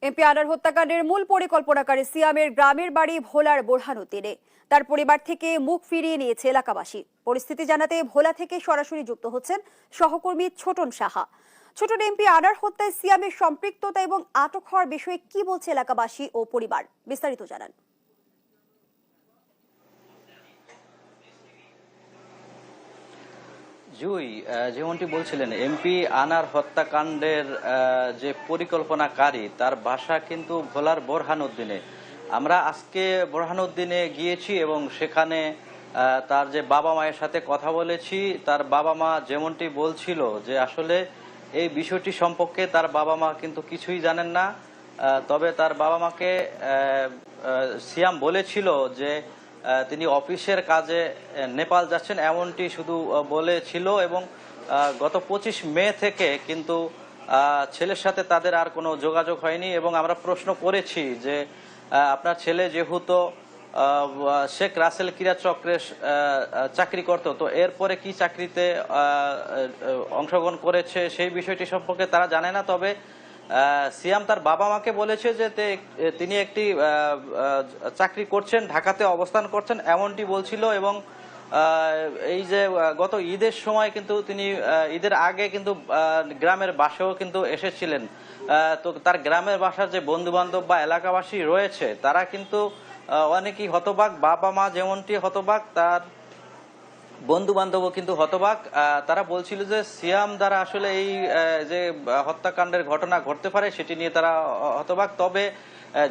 MP আনার হত্যাকাণ্ডের মূল পরিকল্পনাকারী সিয়ামের গ্রামের বাড়ি ভোলার বোরহানুদ্দিনে। তার পরিবার থেকে মুখ ফিরিয়ে নিয়েছে এলাকাবাসী। পরিস্থিতি জানাতে ভোলা থেকে সরাসরি যুক্ত হচ্ছেন সহকর্মী ছোটন সাহা। ছোটন, এমপি আনার হত্যায় সিয়ামের সম্পৃক্ততা এবং আটক হওয়ার বিষয়ে কি বলছে এলাকাবাসী ও পরিবার, বিস্তারিত জানান। জুই, যেমনটি বলছিলেন, এমপি আনার হত্যাকাণ্ডের যে পরিকল্পনাকারী তার বাসা কিন্তু ভোলার বোরহানুদ্দিনে। আমরা আজকে বোরহানুদ্দিনে গিয়েছি এবং সেখানে তার যে বাবা মায়ের সাথে কথা বলেছি। তার বাবা মা যেমনটি বলছিল যে আসলে এই বিষয়টি সম্পর্কে তার বাবা মা কিন্তু কিছুই জানেন না। তবে তার বাবা মাকে সিয়াম বলেছিল যে তিনি অফিসের কাজে নেপাল যাচ্ছেন, এমনটি শুধু বলেছিল। এবং গত 25 মে থেকে কিন্তু ছেলের সাথে তাদের আর কোনো যোগাযোগ হয়নি। এবং আমরা প্রশ্ন করেছি যে আপনার ছেলে যেহেতু শেখ রাসেল ক্রীড়া চক্রে চাকরি করত, তো এরপরে কি চাকরিতে অংশগ্রহণ করেছে সেই বিষয়টি সম্পর্কে তারা জানে না। তবে সিয়াম তার বাবা মাকে বলেছে যে তিনি একটি চাকরি করছেন, ঢাকাতে অবস্থান করছেন, এমনটি বলছিল। এবং এই যে গত ঈদের সময় কিন্তু তিনি ঈদের আগে কিন্তু গ্রামের বাসাও কিন্তু এসেছিলেন। তো তার গ্রামের বাসার যে বন্ধু বান্ধব বা এলাকাবাসী রয়েছে তারা কিন্তু অনেকেই হতবাক। বাবা মা যেমনটি হতবাক, তার বন্ধু বান্ধবও কিন্তু হতবাক। তারা বলছিল যে সিয়াম দ্বারা আসলে এই যে হত্যাকাণ্ডের ঘটনা ঘটতে পারে সেটি নিয়ে তারা হতবাক। তবে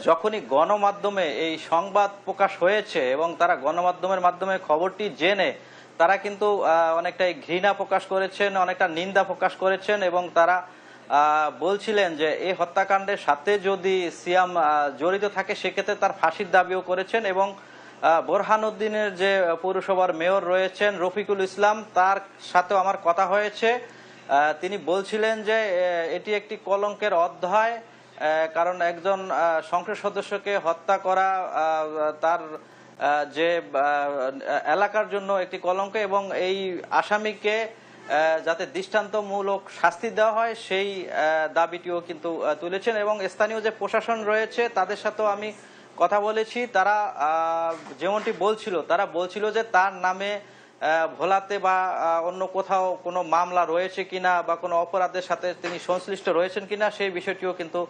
যখনই গণমাধ্যমে এই সংবাদ প্রকাশ হয়েছে এবং তারা গণমাধ্যমের মাধ্যমে খবরটি জেনে তারা কিন্তু অনেকটাই ঘৃণা প্রকাশ করেছেন, অনেকটা নিন্দা প্রকাশ করেছেন। এবং তারা বলছিলেন যে এই হত্যাকাণ্ডের সাথে যদি সিয়াম জড়িত থাকে সেক্ষেত্রে তার ফাঁসির দাবিও করেছেন। এবং বোরহানুদ্দিনের যে পৌরসভার মেয়র রয়েছেন রফিকুল ইসলাম, তার সাথেও আমার কথা হয়েছে। তিনি বলছিলেন যে এটি একটি কলঙ্কের অধ্যায়, কারণ একজন সংসদ সদস্যকে হত্যা করা তার যে এলাকার জন্য একটি কলঙ্ক। এবং এই আসামিকে যাতে দৃষ্টান্তমূলক শাস্তি দেওয়া হয় সেই দাবিটিও কিন্তু তুলেছেন। এবং স্থানীয় যে প্রশাসন রয়েছে তাদের সাথেও আমি কথা বলেছি। তারা যেমনটি বলছিল যে তার নামে ভোলাতে বা অন্য কোথাও কোনো মামলা রয়েছে কিনা বা কোনো অপরাধের সাথে তিনি সংশ্লিষ্ট রয়েছেন কিনা সেই বিষয়টিও কিন্তু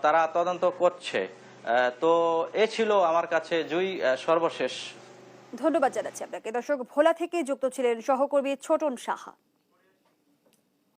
তারা তদন্ত করছে। তো এ ছিল আমার কাছে জুই সর্বশেষ। ধন্যবাদ জানাচ্ছি আপনাকে। দর্শক, ভোলা থেকে যুক্ত ছিলেন সহকর্মী ছোটন সাহা।